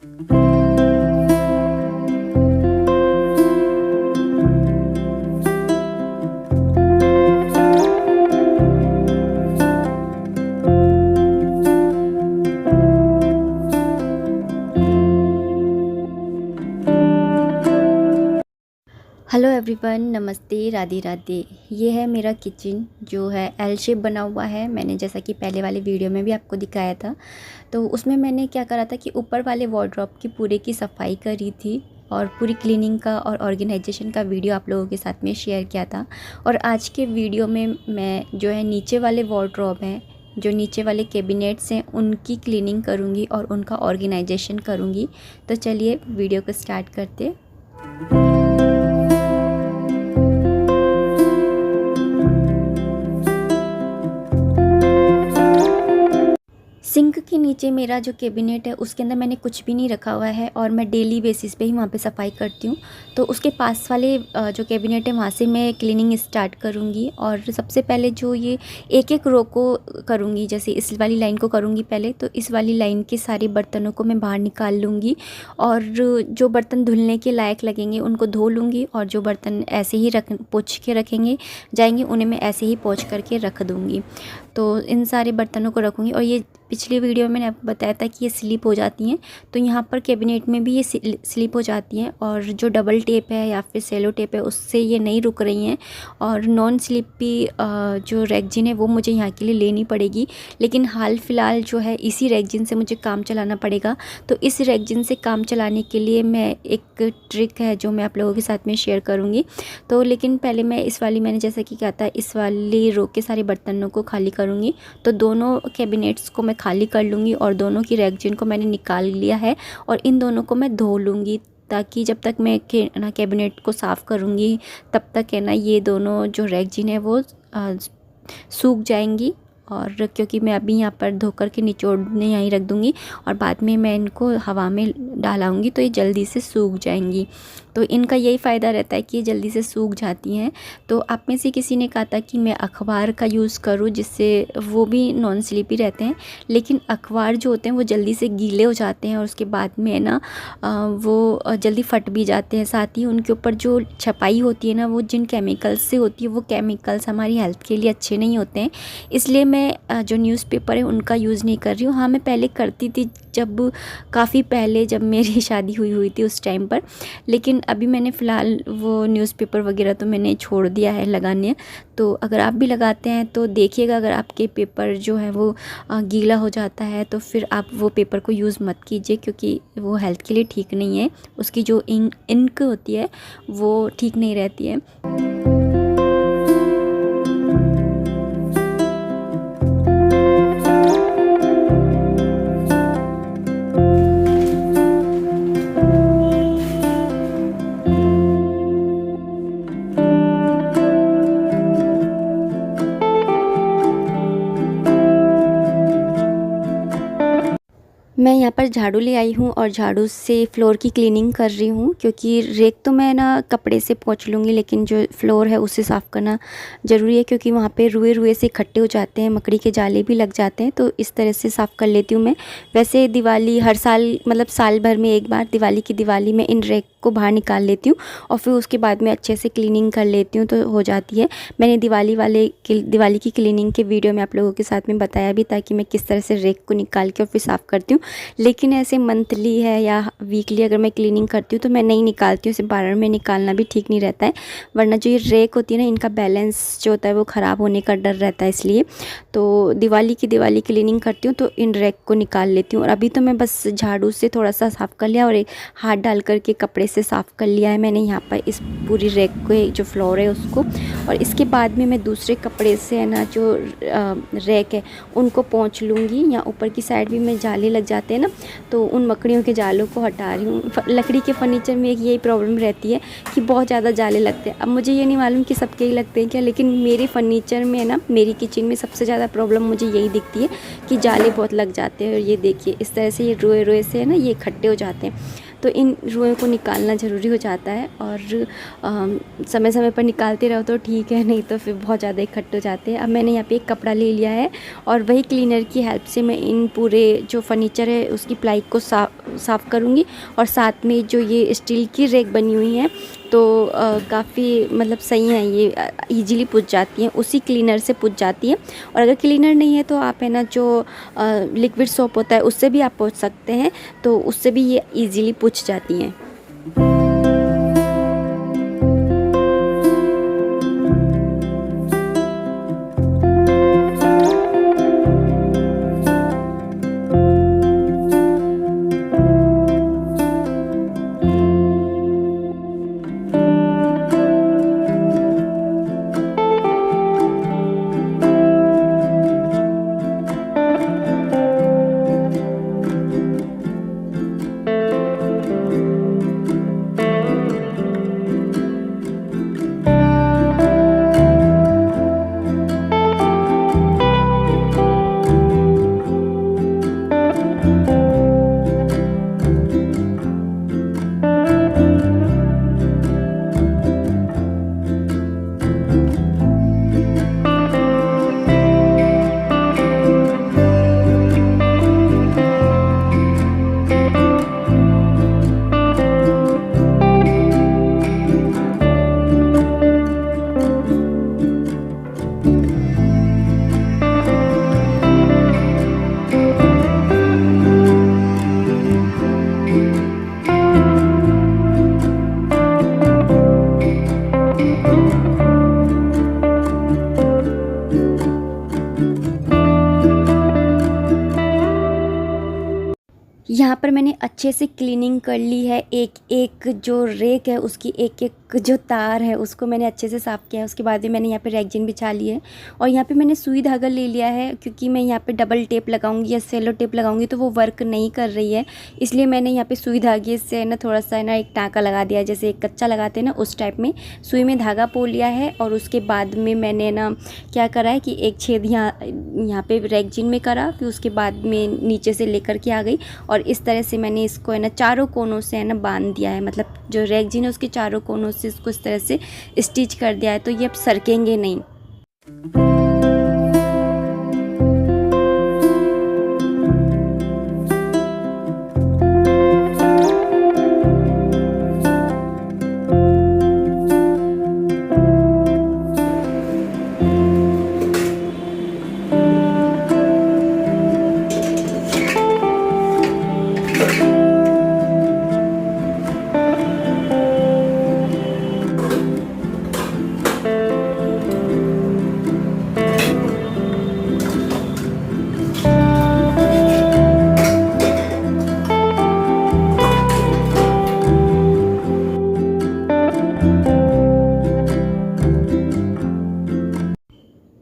Hello everyone, नमस्ते, राधे राधे। ये है मेरा किचन जो है एल शेप बना हुआ है। मैंने जैसा कि पहले वाले वीडियो में भी आपको दिखाया था, तो उसमें मैंने क्या करा था कि ऊपर वाले वार्डरोब की पूरे की सफाई करी थी और पूरी क्लीनिंग का और ऑर्गेनाइजेशन का वीडियो आप लोगों के साथ में शेयर किया था। और आज के वीडियो में मैं जो है नीचे वाले वार्डरोब हैं, जो नीचे वाले कैबिनेट्स हैं, उनकी क्लीनिंग करूँगी और उनका ऑर्गेनाइजेशन करूँगी। तो चलिए वीडियो को स्टार्ट करते। सिंक के नीचे मेरा जो कैबिनेट है उसके अंदर मैंने कुछ भी नहीं रखा हुआ है और मैं डेली बेसिस पे ही वहाँ पे सफाई करती हूँ। तो उसके पास वाले जो कैबिनेट है वहाँ से मैं क्लीनिंग स्टार्ट करूँगी। और सबसे पहले जो ये एक एक रो को करूँगी, जैसे इस वाली लाइन को करूँगी पहले, तो इस वाली लाइन के सारे बर्तनों को मैं बाहर निकाल लूँगी और जो बर्तन धुलने के लायक लगेंगे उनको धो लूँगी, और जो बर्तन ऐसे ही पोंछ के रखेंगे जाएंगे उन्हें मैं ऐसे ही पोंछ करके रख दूँगी। तो इन सारे बर्तनों को रखूँगी। और ये पिछले वीडियो में मैंने आपको बताया था कि ये स्लिप हो जाती हैं, तो यहाँ पर कैबिनेट में भी ये स्लिप हो जाती हैं। और जो डबल टेप है या फिर सेलो टेप है उससे ये नहीं रुक रही हैं। और नॉन स्लिपी जो रेगजिन है वो मुझे यहाँ के लिए लेनी पड़ेगी, लेकिन हाल फ़िलहाल जो है इसी रेगजिन से मुझे काम चलाना पड़ेगा। तो इस रेगजिन से काम चलाने के लिए मैं एक ट्रिक है जो मैं आप लोगों के साथ में शेयर करूँगी। तो लेकिन पहले मैं इस वाली, मैंने जैसा कि कहा था, इस वाली रो के सारे बर्तनों को खाली करूँगी। तो दोनों कैबिनेट्स को मैं खाली कर लूँगी और दोनों की रेगजिन को मैंने निकाल लिया है और इन दोनों को मैं धो लूँगी, ताकि जब तक मैं कैबिनेट को साफ़ करूँगी तब तक है ना ये दोनों जो रेगजिन है वो सूख जाएंगी। और क्योंकि मैं अभी यहाँ पर धोकर के निचोड़ने यहीं रख दूँगी और बाद में मैं इनको हवा में डालाऊँगी तो ये जल्दी से सूख जाएंगी। तो इनका यही फ़ायदा रहता है कि ये जल्दी से सूख जाती हैं। तो आप में से किसी ने कहा था कि मैं अखबार का यूज़ करूँ, जिससे वो भी नॉन स्लिपी रहते हैं, लेकिन अखबार जो होते हैं वो जल्दी से गीले हो जाते हैं और उसके बाद में ना वो जल्दी फट भी जाते हैं। साथ ही उनके ऊपर जो छपाई होती है ना, वो जिन केमिकल्स से होती है वो केमिकल्स हमारी हेल्थ के लिए अच्छे नहीं होते हैं। इसलिए मैं जो न्यूज़पेपर है उनका यूज़ नहीं कर रही हूँ। हाँ, मैं पहले करती थी, जब काफ़ी पहले जब मेरी शादी हुई थी उस टाइम पर, लेकिन अभी मैंने फ़िलहाल वो न्यूज़पेपर वगैरह तो मैंने छोड़ दिया है लगाने। तो अगर आप भी लगाते हैं तो देखिएगा, अगर आपके पेपर जो है वो गीला हो जाता है तो फिर आप वो पेपर को यूज़ मत कीजिए, क्योंकि वो हेल्थ के लिए ठीक नहीं है। उसकी जो इंक होती है वो ठीक नहीं रहती है। मैं यहाँ पर झाड़ू ले आई हूँ और झाड़ू से फ्लोर की क्लीनिंग कर रही हूँ, क्योंकि रेक तो मैं ना कपड़े से पोंछ लूँगी, लेकिन जो फ्लोर है उसे साफ़ करना ज़रूरी है, क्योंकि वहाँ पे रुए रुए से इकट्ठे हो जाते हैं, मकड़ी के जाले भी लग जाते हैं। तो इस तरह से साफ़ कर लेती हूँ मैं। वैसे दिवाली हर साल, मतलब साल भर में एक बार दिवाली में इन रेक को बाहर निकाल लेती हूँ और फिर उसके बाद में अच्छे से क्लीनिंग कर लेती हूँ तो हो जाती है। मैंने दिवाली की क्लीनिंग के वीडियो में आप लोगों के साथ में बताया भी था कि मैं किस तरह से रेक को निकाल के और फिर साफ़ करती हूँ। लेकिन ऐसे मंथली है या वीकली अगर मैं क्लीनिंग करती हूँ तो मैं नहीं निकालती हूँ, इसे बार में निकालना भी ठीक नहीं रहता है, वरना जो ये रेक होती है ना, इनका बैलेंस जो होता है वो ख़राब होने का डर रहता है। इसलिए तो दिवाली क्लीनिंग करती हूँ तो इन रेक को निकाल लेती हूँ। और अभी तो मैं बस झाड़ू से थोड़ा सा साफ़ कर लिया और एक हाथ डाल करके कपड़े से साफ़ कर लिया है मैंने यहाँ पर इस पूरी रेक को, जो फ्लोर है उसको। और इसके बाद में मैं दूसरे कपड़े से है ना जो रेक है उनको पोंछ लूँगी। या ऊपर की साइड भी में जाले लग जाते हैं ना, तो उन मकड़ियों के जालों को हटा रही हूँ। लकड़ी के फर्नीचर में एक यही प्रॉब्लम रहती है कि बहुत ज़्यादा जाले लगते हैं। अब मुझे ये नहीं मालूम कि सबके ही लगते हैं क्या, लेकिन मेरे फर्नीचर में है ना, मेरी किचन में सबसे ज़्यादा प्रॉब्लम मुझे यही दिखती है कि जाले बहुत लग जाते हैं। और ये देखिए इस तरह से ये रोए रोए से है ना ये इकट्ठे हो जाते हैं। तो इन रुएं को निकालना ज़रूरी हो जाता है, और समय समय पर निकालते रहो तो ठीक है, नहीं तो फिर बहुत ज़्यादा इकट्ठे हो जाते हैं। अब मैंने यहाँ पे एक कपड़ा ले लिया है और वही क्लीनर की हेल्प से मैं इन पूरे जो फर्नीचर है उसकी प्लाई को साफ़ करूँगी। और साथ में जो ये स्टील की रैक बनी हुई है तो काफ़ी मतलब सही है, ये ईजीली पुछ जाती हैं, उसी क्लीनर से पुछ जाती हैं। और अगर क्लीनर नहीं है तो आप है ना जो लिक्विड सोप होता है उससे भी आप पोंछ सकते हैं, तो उससे भी ये ईजीली पुछ जाती हैं। यहाँ पर मैंने अच्छे से क्लीनिंग कर ली है। एक एक जो रेक है उसकी एक एक जो तार है उसको मैंने अच्छे से साफ़ किया है। उसके बाद में मैंने यहाँ पे रैगजीन बिछा ली है और यहाँ पे मैंने सुई धागा ले लिया है, क्योंकि मैं यहाँ पे डबल टेप लगाऊंगी या सेलो टेप लगाऊंगी तो वो वर्क नहीं कर रही है। इसलिए मैंने यहाँ पे सुई धागे से ना थोड़ा सा ना एक टाँका लगा दिया है, जैसे एक कच्चा लगाते हैं ना उस टाइप में सुई में धागा पो लिया है। और उसके बाद में मैंने ना क्या करा है कि एक छेद यहाँ पे रैगजीन में करा, फिर उसके बाद में नीचे से लेकर के आ गई और इस तरह से मैंने इसको है ना चारों कोनों से है ना बांध दिया है। मतलब जो रैगजीन है उसके चारों कोनों से इसको इस तरह से स्टिच कर दिया है, तो ये अब सरकेंगे नहीं।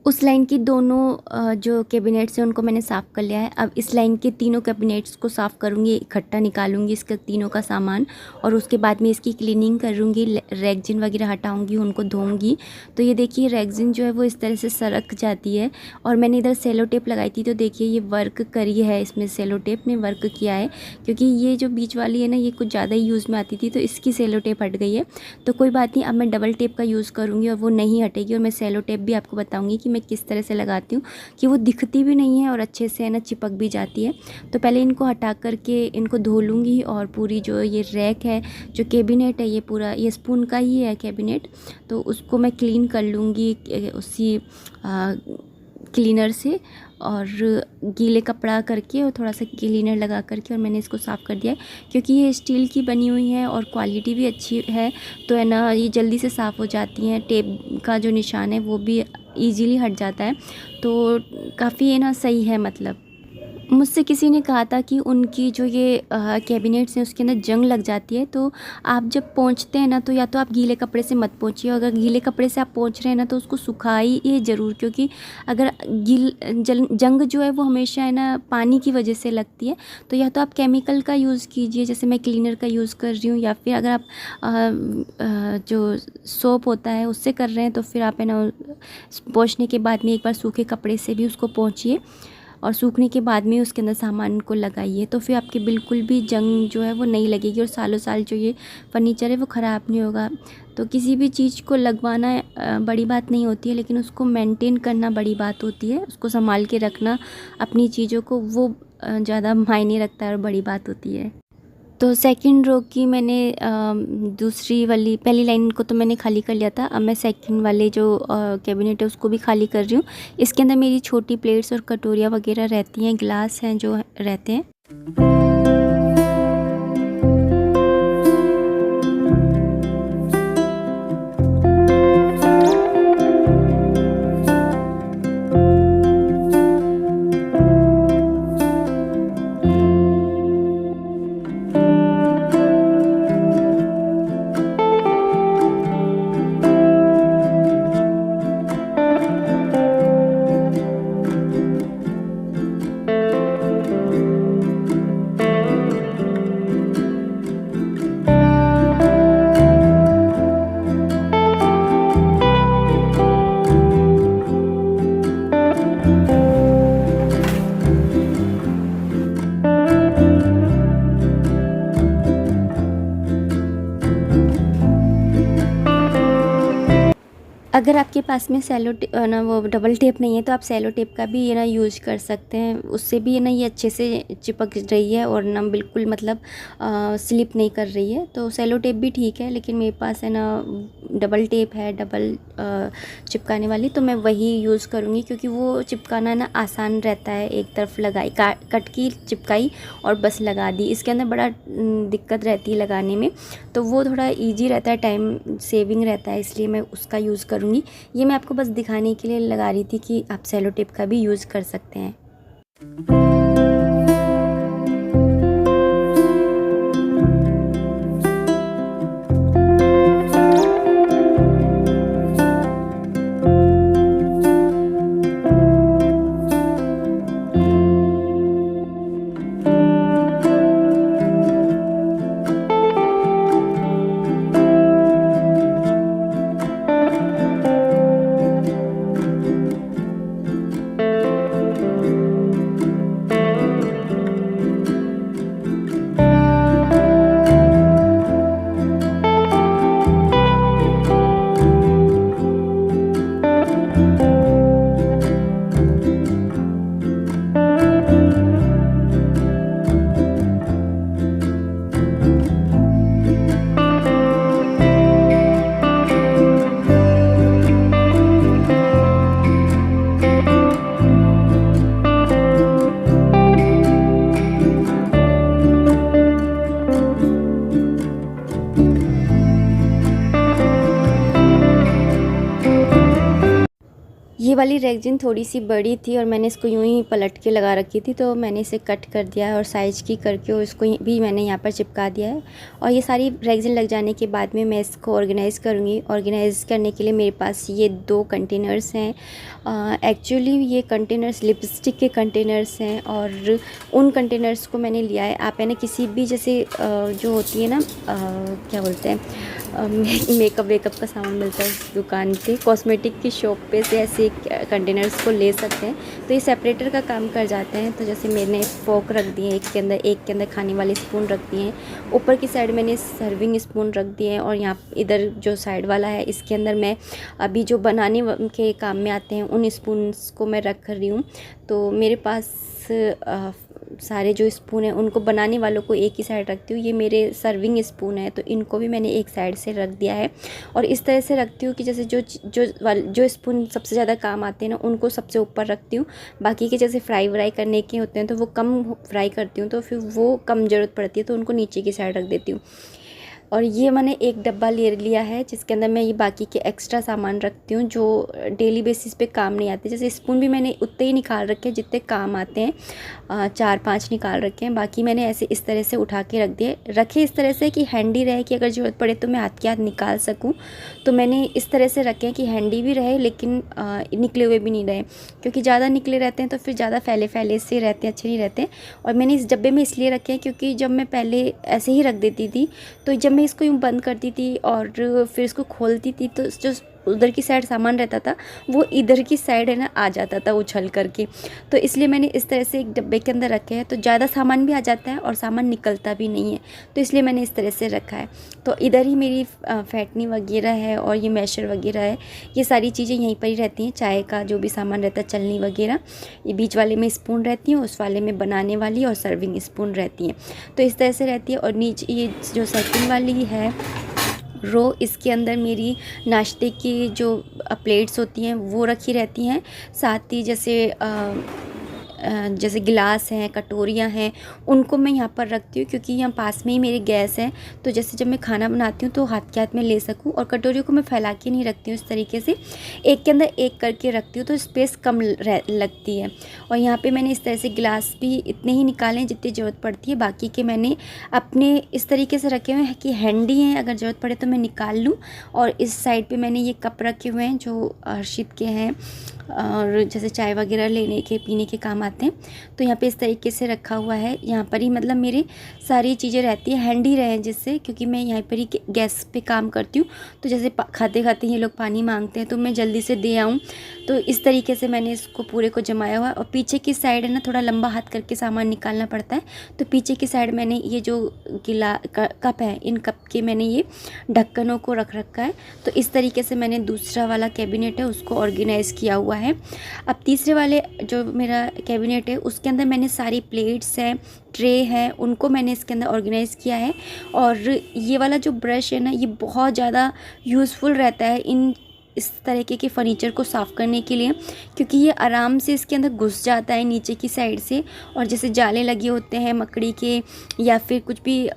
उस लाइन की दोनों जो कैबिनेट्स हैं उनको मैंने साफ़ कर लिया है। अब इस लाइन के तीनों कैबिनेट्स को साफ़ करूँगी, इकट्ठा निकालूंगी इसका तीनों का सामान और उसके बाद में इसकी क्लीनिंग करूँगी, रैगजीन वगैरह हटाऊँगी, उनको धोऊँगी। तो ये देखिए रैगजीन जो है वो इस तरह से सरक जाती है और मैंने इधर सेलो टेप लगाई थी तो देखिए ये वर्क करी है, इसमें सेलो टेप ने वर्क किया है, क्योंकि ये जो बीच वाली है ना ये कुछ ज़्यादा ही यूज़ में आती थी तो इसकी सेलो टेप हट गई है। तो कोई बात नहीं, अब मैं डबल टेप का यूज़ करूँगी और वो नहीं हटेगी। और मैं सेलो टेप भी आपको बताऊँगी कि मैं किस तरह से लगाती हूँ कि वो दिखती भी नहीं है और अच्छे से है ना चिपक भी जाती है। तो पहले इनको हटा करके इनको धो लूँगी और पूरी जो ये रैक है, जो कैबिनेट है, ये पूरा ये स्पून का ही है कैबिनेट, तो उसको मैं क्लीन कर लूँगी उसी क्लीनर से और गीले कपड़ा करके और थोड़ा सा क्लीनर लगा करके और मैंने इसको साफ़ कर दिया है। क्योंकि ये स्टील की बनी हुई है और क्वालिटी भी अच्छी है तो है ना ये जल्दी से साफ़ हो जाती हैं। टेप का जो निशान है वो भी ईजीली हट जाता है, तो काफ़ी है ना सही है। मतलब मुझसे किसी ने कहा था कि उनकी जो ये कैबिनेट्स हैं उसके अंदर जंग लग जाती है, तो आप जब पोंछते हैं ना तो या तो आप गीले कपड़े से मत पोंछिए, अगर गीले कपड़े से आप पोंछ रहे हैं ना तो उसको सुखाइए ज़रूर, क्योंकि अगर जंग जो है वो हमेशा है ना पानी की वजह से लगती है। तो या तो आप केमिकल का यूज़ कीजिए, जैसे मैं क्लीनर का यूज़ कर रही हूँ, या फिर अगर आप जो सोप होता है उससे कर रहे हैं तो फिर आप है ना पोंछने के बाद में एक बार सूखे कपड़े से भी उसको पोंछिए। और सूखने के बाद में उसके अंदर सामान को लगाइए, तो फिर आपकी बिल्कुल भी जंग जो है वो नहीं लगेगी और सालों साल जो ये फर्नीचर है वो ख़राब नहीं होगा। तो किसी भी चीज़ को लगवाना बड़ी बात नहीं होती है, लेकिन उसको मेंटेन करना बड़ी बात होती है। उसको संभाल के रखना अपनी चीज़ों को, वो ज़्यादा मायने रखता है और बड़ी बात होती है। तो सेकंड रो की मैंने दूसरी वाली, पहली लाइन को तो मैंने खाली कर लिया था। अब मैं सेकंड वाले जो कैबिनेट है उसको भी खाली कर रही हूँ। इसके अंदर मेरी छोटी प्लेट्स और कटोरियाँ वगैरह रहती हैं, ग्लास हैं जो रहते हैं। अगर आपके पास में सेलो ना वो डबल टेप नहीं है तो आप सेलो टेप का भी ये ना यूज़ कर सकते हैं। उससे भी ये ना ये अच्छे से चिपक रही है और ना बिल्कुल मतलब स्लिप नहीं कर रही है। तो सेलो टेप भी ठीक है, लेकिन मेरे पास है ना डबल टेप है, डबल चिपकाने वाली, तो मैं वही यूज़ करूँगी क्योंकि वो चिपकाना ना आसान रहता है। एक तरफ लगाई कट की चिपकाई और बस लगा दी। इसके अंदर बड़ा दिक्कत रहती है लगाने में, तो वो थोड़ा ईजी रहता है, टाइम सेविंग रहता है, इसलिए मैं उसका यूज़ करूँगी। ये मैं आपको बस दिखाने के लिए लगा रही थी कि आप सेलो टेप का भी यूज़ कर सकते हैं। ये वाली रेगजिन थोड़ी सी बड़ी थी और मैंने इसको यूं ही पलट के लगा रखी थी, तो मैंने इसे कट कर दिया है और साइज़ की करके और इसको भी मैंने यहाँ पर चिपका दिया है। और ये सारी रेगजिन लग जाने के बाद में मैं इसको ऑर्गेनाइज़ करूँगी। ऑर्गेनाइज़ करने के लिए मेरे पास ये 2 कंटेनर्स हैं। एक्चुअली ये कंटेनर्स लिपस्टिक के कंटेनर्स हैं और उन कंटेनर्स को मैंने लिया है। आप है ना किसी भी जैसे जो होती है ना क्या बोलते हैं मेकअप वेकअप का सामान मिलता है उस दुकान पे, कॉस्मेटिक की शॉप पे से ऐसे कंटेनर्स को ले सकते हैं। तो ये सेपरेटर का काम कर जाते हैं। तो जैसे मैंने फोक रख दिए एक के अंदर खाने वाले स्पून रख दिए हैं, ऊपर की साइड मैंने सर्विंग स्पून रख दिए हैं, और यहाँ इधर जो साइड वाला है इसके अंदर मैं अभी जो बनाने के काम में आते हैं उन स्पून्स को मैं रख रही हूँ। तो मेरे पास सारे जो स्पून हैं उनको बनाने वालों को एक ही साइड रखती हूँ। ये मेरे सर्विंग स्पून है तो इनको भी मैंने एक साइड से रख दिया है, और इस तरह से रखती हूँ कि जैसे जो स्पून सबसे ज़्यादा काम आते हैं ना उनको सबसे ऊपर रखती हूँ। बाकी के जैसे फ्राई व्राई करने के होते हैं तो वो कम फ्राई करती हूँ, तो फिर वो कम ज़रूरत पड़ती है तो उनको नीचे की साइड रख देती हूँ। और ये मैंने एक डब्बा ले लिया है जिसके अंदर मैं ये बाकी के एक्स्ट्रा सामान रखती हूँ जो डेली बेसिस पे काम नहीं आते। जैसे स्पून भी मैंने उतने ही निकाल रखे हैं जितने काम आते हैं, 4-5 निकाल रखे हैं। बाकी मैंने ऐसे इस तरह से उठा के रखे इस तरह से कि हैंडी रहे, कि अगर ज़रूरत पड़े तो मैं हाथ के हाथ निकाल सकूँ। तो मैंने इस तरह से रखे हैं कि हैंडी भी रहे लेकिन निकले हुए भी नहीं रहे, क्योंकि ज़्यादा निकले रहते हैं तो फिर ज़्यादा फैले से रहते हैं, अच्छे नहीं रहते। और मैंने इस डब्बे में इसलिए रखे हैं क्योंकि जब मैं पहले ऐसे ही रख देती थी, तो जब मैं इसको यूँ बंद करती थी और फिर इसको खोलती थी तो जो उधर की साइड सामान रहता था वो इधर की साइड है ना आ जाता था उछल करके। तो इसलिए मैंने इस तरह से एक डब्बे के अंदर रखे हैं, तो ज़्यादा सामान भी आ जाता है और सामान निकलता भी नहीं है, तो इसलिए मैंने इस तरह से रखा है। तो इधर ही मेरी फैटनी वगैरह है और ये मैशर वगैरह है, ये सारी चीज़ें यहीं पर ही रहती हैं। चाय का जो भी सामान रहता है, चलनी वगैरह, ये बीच वाले में स्पून रहती हैं, उस वाले में बनाने वाली और सर्विंग स्पून रहती हैं। तो इस तरह से रहती है। और नीचे ये जो सेकंड वाली है रो, इसके अंदर मेरी नाश्ते की जो प्लेट्स होती हैं वो रखी रहती हैं। साथ ही जैसे गिलास हैं, कटोरियाँ हैं, उनको मैं यहाँ पर रखती हूँ क्योंकि यहाँ पास में ही मेरी गैस है। तो जैसे जब मैं खाना बनाती हूँ तो हाथ के हाथ में ले सकूँ। और कटोरियों को मैं फैला के नहीं रखती हूँ, इस तरीके से एक के अंदर एक करके रखती हूँ, तो स्पेस कम लगती है। और यहाँ पे मैंने इस तरह से गिलास भी इतने ही निकाले हैं जितनी ज़रूरत पड़ती है, बाकी के मैंने अपने इस तरीके से रखे हुए हैं कि हैंडी हैं, अगर ज़रूरत पड़े तो मैं निकाल लूँ। और इस साइड पे मैंने ये कप रखे हुए हैं जो हर्षित के हैं और जैसे चाय वगैरह लेने के पीने के काम आते हैं। तो यहाँ पे इस तरीके से रखा हुआ है। यहाँ पर ही मतलब मेरी सारी चीज़ें रहती है, हैंडी रहे जिससे, क्योंकि मैं यहाँ पर ही गैस पे काम करती हूँ। तो जैसे खाते खाते ये लोग पानी मांगते हैं तो मैं जल्दी से दे आऊँ, तो इस तरीके से मैंने इसको पूरे को जमाया हुआ है। और पीछे की साइड है ना थोड़ा लंबा हाथ करके सामान निकालना पड़ता है, तो पीछे की साइड मैंने ये जो कप है, इन कप के मैंने ये ढक्कनों को रख रखा है। तो इस तरीके से मैंने दूसरा वाला कैबिनेट है उसको ऑर्गेनाइज़ किया हुआ है। अब तीसरे वाले जो मेरा कैबिनेट है उसके अंदर मैंने सारी प्लेट्स हैं, ट्रे है, उनको मैंने इसके अंदर ऑर्गेनाइज़ किया है। और ये वाला जो ब्रश है ना ये बहुत ज़्यादा यूज़फुल रहता है इस तरीके के फ़र्नीचर को साफ़ करने के लिए, क्योंकि ये आराम से इसके अंदर घुस जाता है नीचे की साइड से। और जैसे जाले लगे होते हैं मकड़ी के या फिर कुछ भी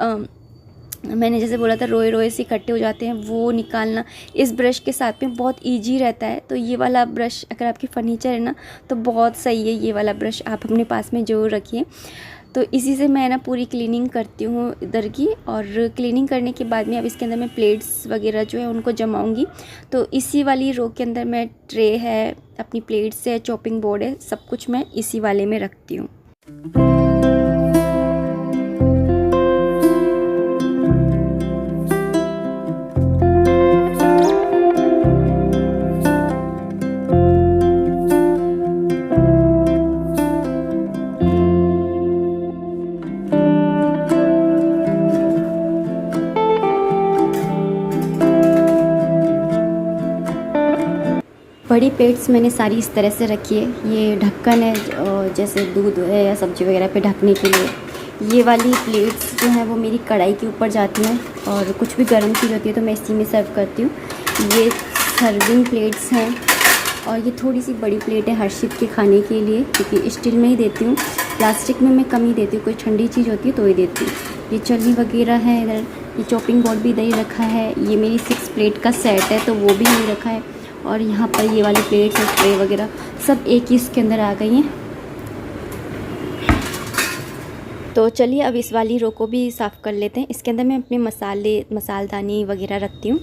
मैंने जैसे बोला था रोए रोए से इकट्ठे हो जाते हैं, वो निकालना इस ब्रश के साथ में बहुत इजी रहता है। तो ये वाला ब्रश अगर आपकी फ़र्नीचर है ना तो बहुत सही है, ये वाला ब्रश आप अपने पास में ज़रूर रखिए। तो इसी से मैं ना पूरी क्लीनिंग करती हूँ इधर की। और क्लीनिंग करने के बाद में अब इसके अंदर मैं प्लेट्स वगैरह जो है उनको जमाऊँगी। तो इसी वाली रो के अंदर मैं ट्रे है, अपनी प्लेट्स है, चॉपिंग बोर्ड है, सब कुछ मैं इसी वाले में रखती हूँ। बड़ी प्लेट्स मैंने सारी इस तरह से रखी है। ये ढक्कन है जैसे दूध है या सब्ज़ी वगैरह पे ढकने के लिए। ये वाली प्लेट्स जो हैं वो मेरी कढ़ाई के ऊपर जाती हैं और कुछ भी गर्म चीज़ होती है तो मैं इसी में सर्व करती हूँ। ये सर्विंग प्लेट्स हैं और ये थोड़ी सी बड़ी प्लेट है हर्षित के खाने के लिए, क्योंकि स्टील में ही देती हूँ, प्लास्टिक में मैं कम ही देती हूँ, कोई ठंडी चीज़ होती है तो ही देती हूँ। ये चलनी वगैरह है इधर, ये चॉपिंग बोर्ड भी इधर ही रखा है। ये मेरी 6 प्लेट का सेट है तो वो भी यहीं रखा है। और यहाँ पर ये वाली प्लेट्स और ट्रे वगैरह सब एक ही इसके अंदर आ गई हैं। तो चलिए अब इस वाली रो को भी साफ़ कर लेते हैं। इसके अंदर मैं अपने मसालदानी वगैरह रखती हूँ।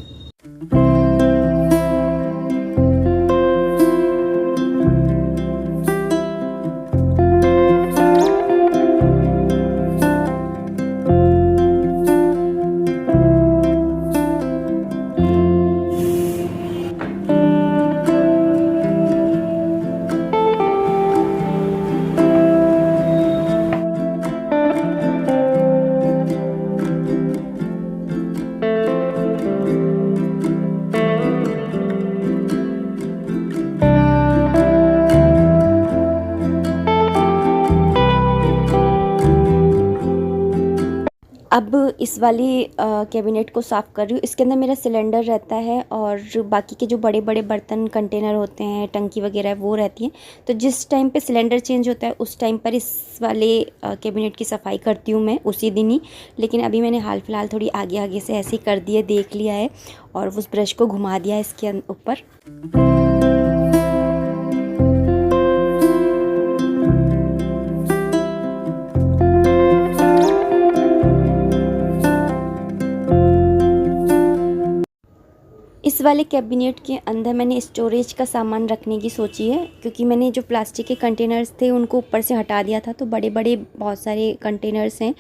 अब इस वाली कैबिनेट को साफ़ कर रही हूँ। इसके अंदर मेरा सिलेंडर रहता है और बाकी के जो बड़े बड़े बर्तन कंटेनर होते हैं, टंकी वगैरह वो रहती हैं। तो जिस टाइम पे सिलेंडर चेंज होता है उस टाइम पर इस वाले कैबिनेट की सफाई करती हूँ मैं उसी दिन ही। लेकिन अभी मैंने हाल फिलहाल थोड़ी आगे आगे से ऐसे ही कर दिया, देख लिया है और उस ब्रश को घुमा दिया इसके ऊपर। इस वाले कैबिनेट के अंदर मैंने स्टोरेज का सामान रखने की सोची है, क्योंकि मैंने जो प्लास्टिक के कंटेनर्स थे उनको ऊपर से हटा दिया था, तो बड़े बड़े बहुत सारे कंटेनर्स हैं।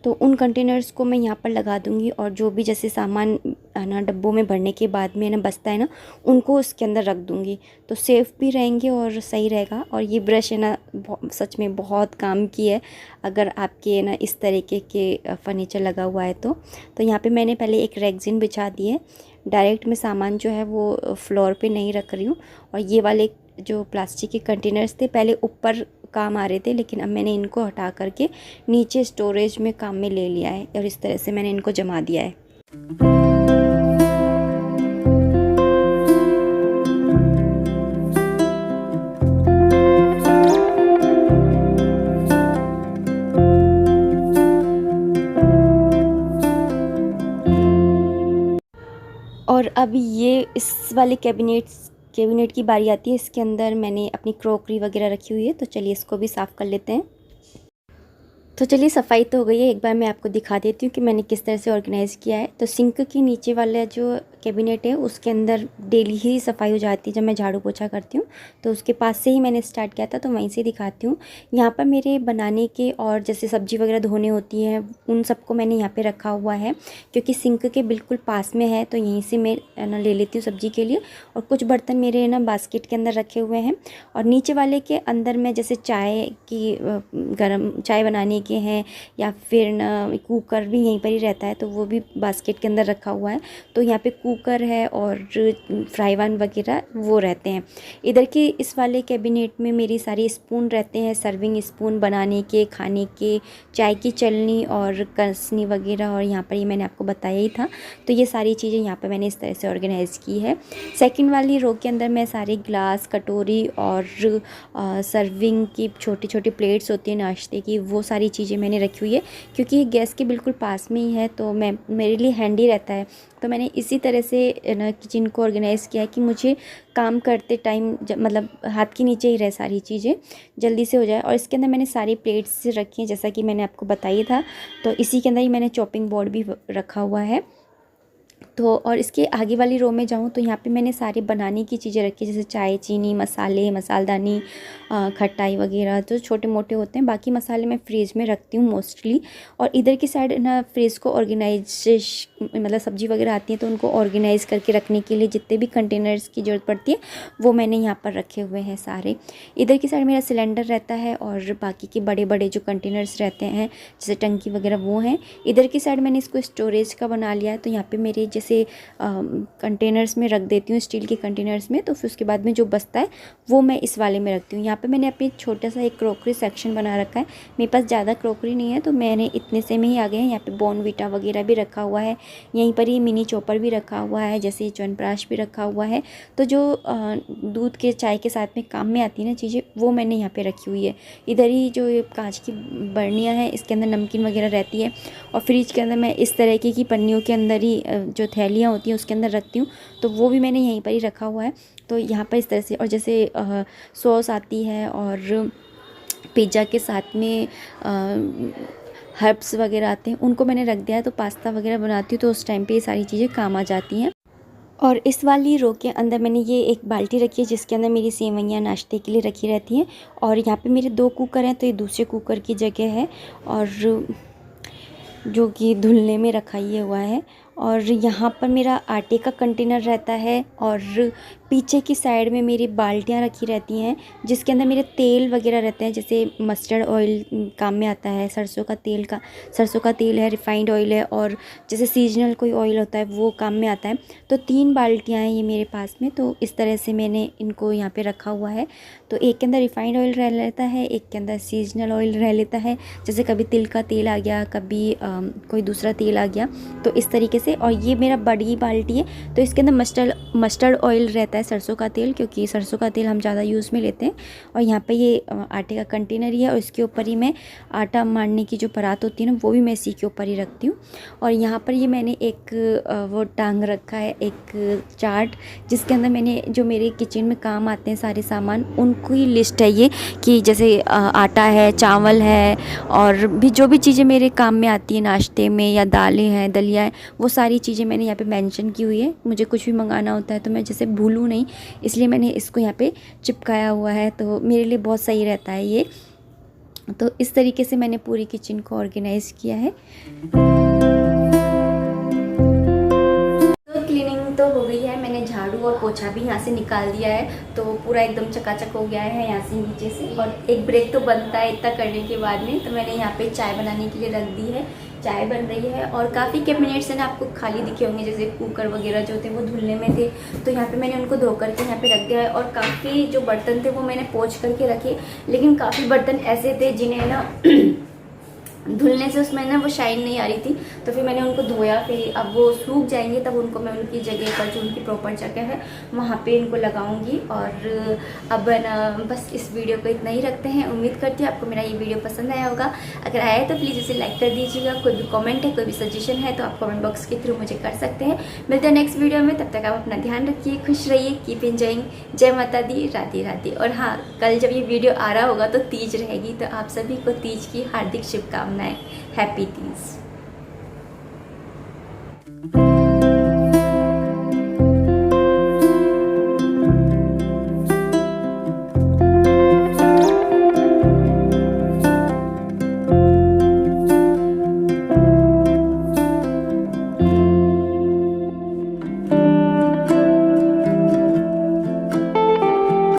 तो उन कंटेनर्स को मैं यहाँ पर लगा दूँगी और जो भी जैसे सामान है ना डब्बों में भरने के बाद में ना बचता है ना, उनको उसके अंदर रख दूँगी, तो सेफ़ भी रहेंगे और सही रहेगा। और ये ब्रश है ना सच में बहुत काम की है अगर आपके ना इस तरीके के फर्नीचर लगा हुआ है तो यहाँ पे मैंने पहले एक रेक्सिन बिछा दी है। डायरेक्ट मैं सामान जो है वो फ्लोर पे नहीं रख रही हूँ। और ये वाले जो प्लास्टिक के कंटेनर्स थे पहले ऊपर काम आ रहे थे, लेकिन अब मैंने इनको हटा करके नीचे स्टोरेज में काम में ले लिया है और इस तरह से मैंने इनको जमा दिया है। और अब ये इस वाले कैबिनेट की बारी आती है। इसके अंदर मैंने अपनी क्रॉकरी वगैरह रखी हुई है, तो चलिए इसको भी साफ़ कर लेते हैं। तो चलिए सफाई तो हो गई है, एक बार मैं आपको दिखा देती हूँ कि मैंने किस तरह से ऑर्गेनाइज़ किया है। तो सिंक के नीचे वाला जो कैबिनेट है उसके अंदर डेली ही सफाई हो जाती है जब मैं झाड़ू पोछा करती हूँ, तो उसके पास से ही मैंने स्टार्ट किया था, तो वहीं से दिखाती हूँ। यहाँ पर मेरे बनाने के और जैसे सब्ज़ी वगैरह धोने होती हैं उन सबको मैंने यहाँ पे रखा हुआ है, क्योंकि सिंक के बिल्कुल पास में है, तो यहीं से मैं ना ले लेती हूँ सब्ज़ी के लिए। और कुछ बर्तन मेरे ना बास्केट के अंदर रखे हुए हैं, और नीचे वाले के अंदर मैं जैसे गर्म चाय बनाने के हैं या फिर ना कुकर भी यहीं पर ही रहता है, तो वो भी बास्केट के अंदर रखा हुआ है। तो यहाँ पे कुकर है और फ्राई पैन वगैरह वो रहते हैं। इधर के इस वाले कैबिनेट में मेरी सारी स्पून रहते हैं, सर्विंग स्पून बनाने के, खाने के, चाय की चलनी और कसनी वगैरह, और यहाँ पर ये मैंने आपको बताया ही था। तो ये सारी चीज़ें यहाँ पर मैंने इस तरह से ऑर्गेनाइज़ की है। सेकंड वाली रो के अंदर मैं सारे ग्लास, कटोरी और सर्विंग की छोटी छोटी प्लेट्स होती हैं नाश्ते की, वो सारी चीज़ें मैंने रखी हुई है, क्योंकि ये गैस के बिल्कुल पास में ही है, तो मेरे लिए हैंडी रहता है। तो मैंने इसी तरह से ना किचन को ऑर्गेनाइज़ किया है कि मुझे काम करते टाइम मतलब हाथ के नीचे ही रहे, सारी चीज़ें जल्दी से हो जाए। और इसके अंदर मैंने सारी प्लेट्स रखी हैं जैसा कि मैंने आपको बताया था, तो इसी के अंदर ही मैंने चॉपिंग बोर्ड भी रखा हुआ है। तो और इसके आगे वाली रो में जाऊँ तो यहाँ पे मैंने सारे बनाने की चीज़ें रखी, जैसे चाय, चीनी, मसाले, मसालदानी, खटाई वगैरह जो छोटे मोटे होते हैं। बाकी मसाले मैं फ्रीज़ में रखती हूँ मोस्टली। और इधर की साइड ना फ्रीज़ को मतलब सब्ज़ी वगैरह आती है तो उनको ऑर्गेनाइज़ करके रखने के लिए जितने भी कंटेनर्स की ज़रूरत पड़ती है वो मैंने यहाँ पर रखे हुए हैं सारे। इधर की साइड मेरा सिलेंडर रहता है और बाकी के बड़े बड़े जो कंटेनर्स रहते हैं जैसे टंकी वगैरह वो हैं। इधर की साइड मैंने इसको स्टोरेज का बना लिया है, तो यहाँ पर मेरे जैसे कंटेनर्स में रख देती हूँ, स्टील के कंटेनर्स में। तो फिर उसके बाद में जो बचता है वो मैं इस वाले में रखती हूँ। यहाँ पे मैंने अपनी छोटा सा एक क्रॉकरी सेक्शन बना रखा है। मेरे पास ज़्यादा क्रॉकरी नहीं है तो मैंने इतने से में ही आ गए हैं। यहाँ पे बॉर्नवीटा वगैरह भी रखा हुआ है, यहीं पर ही मिनी चॉपर भी रखा हुआ है, जैसे च्यवनप्राश भी रखा हुआ है। तो जो दूध के चाय के साथ में काम में आती है ना चीज़ें, वो मैंने यहाँ पर रखी हुई है। इधर ही जो कांच की बर्नियाँ हैं इसके अंदर नमकीन वगैरह रहती है। और फ्रिज के अंदर मैं इस तरीके की पन्नियों के अंदर ही जो थैलियाँ होती हैं उसके अंदर रखती हूँ, तो वो भी मैंने यहीं पर ही रखा हुआ है। तो यहाँ पर इस तरह से, और जैसे सॉस आती है और पिज़्ज़ा के साथ में हर्ब्स वगैरह आते हैं, उनको मैंने रख दिया है। तो पास्ता वगैरह बनाती हूँ तो उस टाइम पे ये सारी चीज़ें काम आ जाती हैं। और इस वाली रो के अंदर मैंने ये एक बाल्टी रखी है जिसके अंदर मेरी सेवइयाँ नाश्ते के लिए रखी रहती हैं। और यहाँ पे मेरे 2 कुकर हैं, तो ये दूसरे कुकर की जगह है और जो कि धुलने में रखा ही हुआ है। और यहाँ पर मेरा आटे का कंटेनर रहता है और पीछे की साइड में मेरी बाल्टियाँ रखी रहती हैं जिसके अंदर मेरे तेल वगैरह रहते हैं, जैसे मस्टर्ड ऑयल काम में आता है, सरसों का तेल है, रिफाइंड ऑयल है, और जैसे सीजनल कोई ऑयल होता है वो काम में आता है। तो 3 बाल्टियाँ हैं ये मेरे पास में, तो इस तरह से मैंने इनको यहाँ पे रखा हुआ है। तो एक के अंदर रिफाइंड ऑयल रह लेता है, एक के अंदर सीजनल ऑयल रह लेता है, जैसे कभी तिल का तेल आ गया, कभी कोई दूसरा तेल आ गया, तो इस तरीके से। और ये मेरा बड़ी बाल्टी है, तो इसके अंदर मस्टर्ड ऑयल रहता है, सरसों का तेल, क्योंकि सरसों का तेल हम ज़्यादा यूज़ में लेते हैं। और यहाँ पे ये आटे का कंटेनर ही है और इसके ऊपर ही मैं आटा मारने की जो परात होती है ना वो भी मैं इसी के ऊपर ही रखती हूँ। और यहाँ पर ये मैंने एक वो टांग रखा है, एक चार्ट, जिसके अंदर मैंने जो मेरे किचन में काम आते हैं सारे सामान उनकी लिस्ट है ये, कि जैसे आटा है, चावल है, और भी जो भी चीज़ें मेरे काम में आती हैं नाश्ते में, या दालें हैं, दलिया है, वो सारी चीज़ें मैंने यहाँ पे मेंशन की हुई है। मुझे कुछ भी मंगाना होता है तो मैं जैसे भूलूँ नहीं, इसलिए मैंने इसको यहाँ पे चिपकाया हुआ है, तो मेरे लिए बहुत सही रहता है ये। तो इस तरीके से मैंने पूरी किचन को ऑर्गेनाइज़ किया है। तो क्लीनिंग तो हो गई है, मैंने झाड़ू और पोछा भी यहाँ से निकाल दिया है, तो पूरा एकदम चकाचक हो गया है यहाँ से नीचे से। और एक ब्रेक तो बनता है इतना करने के बाद में, तो मैंने यहाँ पे चाय बनाने के लिए रख दी है, चाय बन रही है। और काफ़ी कैबिनेट्स हैं ना आपको खाली दिखे होंगे, जैसे कुकर वगैरह जो थे वो धुलने में थे, तो यहाँ पे मैंने उनको धो करके यहाँ पे रख दिया है। और काफ़ी जो बर्तन थे वो मैंने पोंछ करके रखे, लेकिन काफ़ी बर्तन ऐसे थे जिन्हें ना धुलने से उसमें ना वो शाइन नहीं आ रही थी, तो फिर मैंने उनको धोया। फिर अब वो सूख जाएंगे तब उनको मैं उनकी जगह पर, जो उनकी प्रॉपर जगह है वहाँ पे इनको लगाऊंगी। और अब ना बस इस वीडियो को इतना ही रखते हैं। उम्मीद करती हूँ आपको मेरा ये वीडियो पसंद आया होगा। अगर आया है तो प्लीज़ इसे लाइक कर दीजिएगा। कोई भी कॉमेंट है, कोई भी सजेशन है तो आप कॉमेंट बॉक्स के थ्रू मुझे कर सकते हैं। मिलते हैं नेक्स्ट वीडियो में, तब तक आप अपना ध्यान रखिए, खुश रहिए, कीप एंजॉइंग। जय माता दी, राधे राधे। और हाँ, कल जब ये वीडियो आ रहा होगा तो तीज रहेगी, तो आप सभी को तीज की हार्दिक शुभकामनाएं। हैप्पी तीज।